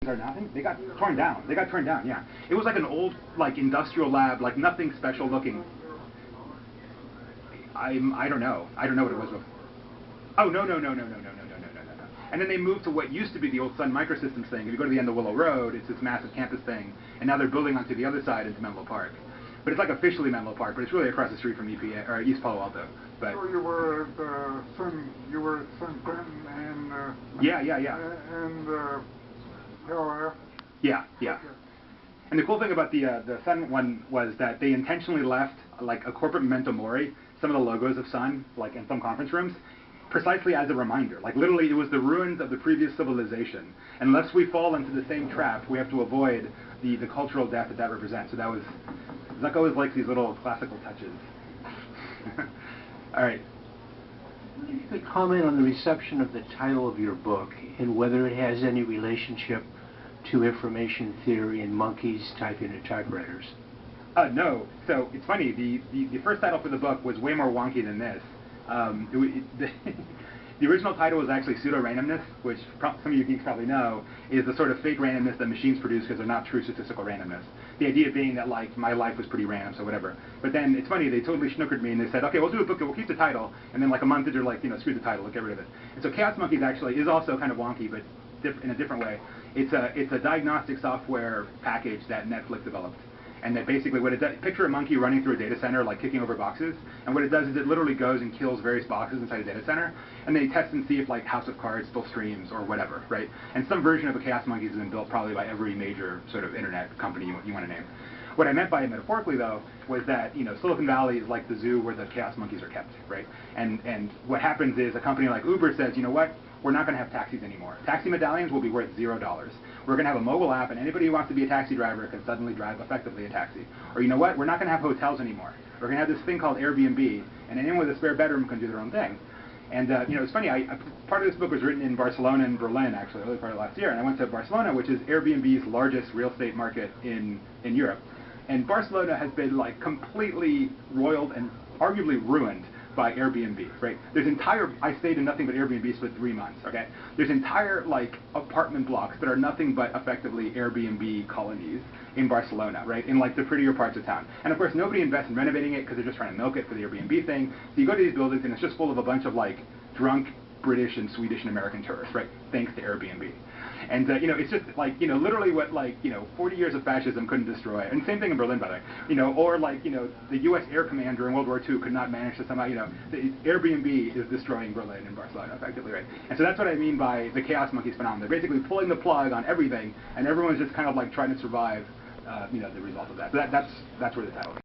are now, I think they got torn down. They got torn down, yeah. It was like an old, like, industrial lab, like nothing special looking. I don't know. I don't know what it was. Oh, no. And then they moved to what used to be the old Sun Microsystems thing. If you go to the end of Willow Road, it's this massive campus thing, and now they're building onto the other side into Menlo Park. But it's like officially Menlo Park, but it's really across the street from EPA or East Palo Alto. But so you were at San Quentin and yeah. And Palo Yeah. Okay. And the cool thing about the Sun one was that they intentionally left like a corporate memento mori, some of the logos of Sun, like in some conference rooms, precisely as a reminder. Like literally, it was the ruins of the previous civilization. Unless we fall into the same trap, we have to avoid the cultural death that represents. So that was, Zuck always likes these little classical touches. All right. If you could comment on the reception of the title of your book and whether it has any relationship to information theory and monkeys typing at typewriters. No. So it's funny. The first title for the book was way more wonky than this. The original title was actually pseudo-randomness, which some of you geeks probably know is the sort of fake randomness that machines produce because they're not true statistical randomness. The idea being that like my life was pretty random, so whatever. But then it's funny, they totally snookered me and they said, okay, we'll do a book, we'll keep the title, and then like a month they're like, screw the title, we'll get rid of it. And so Chaos Monkeys actually is also kind of wonky, but in a different way. It's a diagnostic software package that Netflix developed. And that basically what it does, picture a monkey running through a data center, like kicking over boxes, and what it does is it literally goes and kills various boxes inside a data center, and they test and see if like House of Cards still streams or whatever, right? And some version of a Chaos Monkeys has been built probably by every major sort of internet company you want to name. What I meant by it metaphorically, though, was that Silicon Valley is like the zoo where the Chaos Monkeys are kept, right? And what happens is a company like Uber says, you know what? We're not going to have taxis anymore. Taxi medallions will be worth $0. We're going to have a mobile app, and anybody who wants to be a taxi driver can suddenly drive effectively a taxi. Or you know what? We're not going to have hotels anymore. We're going to have this thing called Airbnb, and anyone with a spare bedroom can do their own thing. And it's funny. Part of this book was written in Barcelona and Berlin, actually, early part of last year. And I went to Barcelona, which is Airbnb's largest real estate market in Europe. And Barcelona has been like completely roiled and arguably ruined by Airbnb, right? I stayed in nothing but Airbnbs for 3 months, okay? There's entire like apartment blocks that are nothing but effectively Airbnb colonies in Barcelona, right? In like the prettier parts of town. And of course nobody invests in renovating it because they're just trying to milk it for the Airbnb thing. So you go to these buildings and it's just full of a bunch of like drunk British and Swedish and American tourists, right? Thanks to Airbnb. And it's just like literally what 40 years of fascism couldn't destroy. And same thing in Berlin, by the way. Or like the U.S. Air Command during World War II could not manage to somehow the Airbnb is destroying Berlin and Barcelona effectively, right? And so that's what I mean by the Chaos Monkeys phenomenon. They're basically pulling the plug on everything, and everyone's just kind of like trying to survive, the result of that. So that's where the title is.